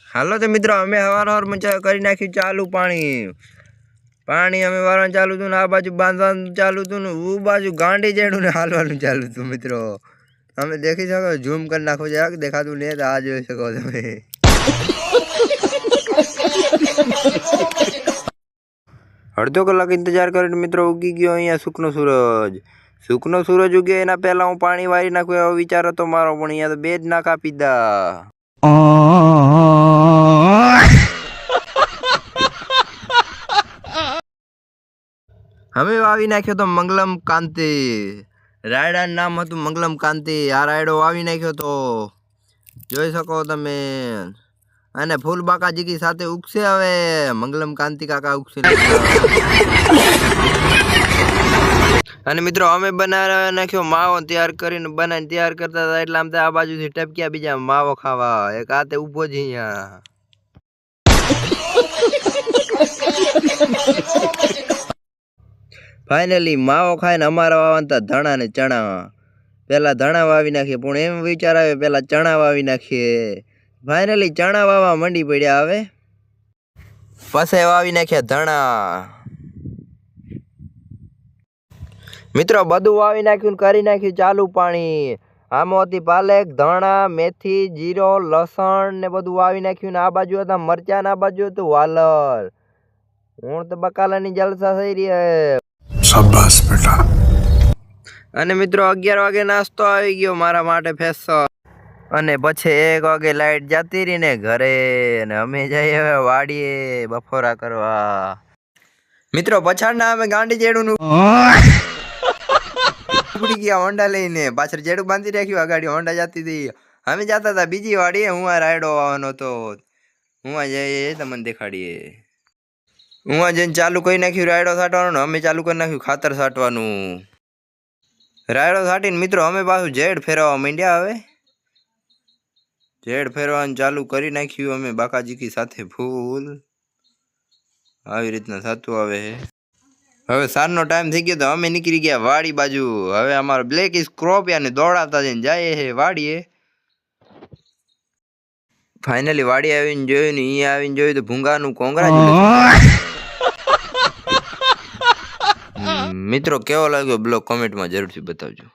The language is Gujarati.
હાલો તો મિત્રો અમે હવાર કરી નાખ્યું ચાલુ પાણી અમે વારવાનું ચાલુ હતું ને આ બાજુ બાંધવાનું ચાલુ હતું ને ઉ બાજુ ગાંડી જેડું ને હાલવાનું ચાલુ હતું મિત્રો તમે દેખી શકો ઝૂમ કરી નાખો જરાક દેખાતું નહીં તો આ જોઈ શકો તમે અડધો કલાક ઇંતજાર કરીને મિત્રો ઉગી ગયો અહીંયા સુકનો સૂરજ ઉગે એના પહેલા હું પાણી વારી નાખું એવો વિચાર હતો મારો પણ અહીંયા તો બે જ નાખા પીધા અમે વાવી નાખ્યો તો મંગલમ કાંતિ રાયડાનું નામ હતું મંગલમ કાંતિ આ રાયડો વાવી નાખ્યો તો જોઈ શકો તમે અને ફૂલ બાકાજી કી સાથે ઉગશે હવે મંગલમ કાંતિ કાકા ઉગશે અને મિત્રો અમે બનાવી નાખ્યો માવો તૈયાર કરીને બનાવીને તૈયાર કરતા હતા એટલે આમ આ બાજુથી ટપક્યા બીજા માવો ખાવા એક હાથે ઊભો જ અહીંયા ફાઇનલી માવો ખાઈને અમારા વાવanta ધણા ને ચણા પેલા ધણા વાવી નાખીએ પણ એમ વિચાર આવે પેલા ચણા વાવી નાખીએ ફાઇનલી ચણા વાવા મંડી પડ્યા હવે પછી વાવી નાખ્યા ધણા મિત્રો બધું વાવી નાખ્યું કરી નાખ્યું ચાલુ પાણી આમાં હતી પાલક ધણા મેથી જીરો લસણ ને બધું વાવી નાખ્યું ને આ બાજુ હતા મરચાં ને આ બાજુ હતું વાલર હું તો બકાલાની જલસા થઈ રહી શાબાશ બેટા અને મિત્રો 11 વાગે નાસ્તો આવી ગયો મારા માટે ફેસો અને પછી 1 વાગે લાઈટ જતી રહી ને ઘરે અને અમે જઈએ હવે વાડીએ બફોરા કરવા મિત્રો પછાડના અમે ગાંડી જેડું ઉપડી ગયા હોન્ડા લઈને પાછળ જેડું બાંધી રાખ્યું ગાડી હોન્ડા જતી હતી અમે જતા હતા બીજી વાડીએ હું આ રાયડો આવવાનો હતો હું આ જઈએ તમને દેખાડીએ હું આ જઈને ચાલુ કરી નાખ્યું રાયડો છાંટવાનું ને અમે ચાલુ કરી નાખ્યું ખાતર છાંટવાનું રાયડો છાંટીને મિત્રો અમે પાછું ઝેડ ફેરવવા માંડ્યા હવે ઝેડ ફેરવાનું ચાલુ કરી નાખ્યું અમે બાકાજીકી સાથે ફૂલ આવી રીતના થતું આવે હવે સાંજનો ટાઈમ થઈ ગયો તો અમે નીકળી ગયા વાડી બાજુ હવે અમારો બ્લેક ઇઝ ક્રોપિયા ને દોડાતા જઈને જાય છે વાડીએ ફાઇનલી વાડી આવીને જોયું ને અહીંયા આવીને જોયું તો ભૂંગાનું કોંગ્રેચ્યુલેશન મિત્રો કેવો લાગ્યો બ્લોગ કોમેન્ટમાં જરૂરથી બતાવજો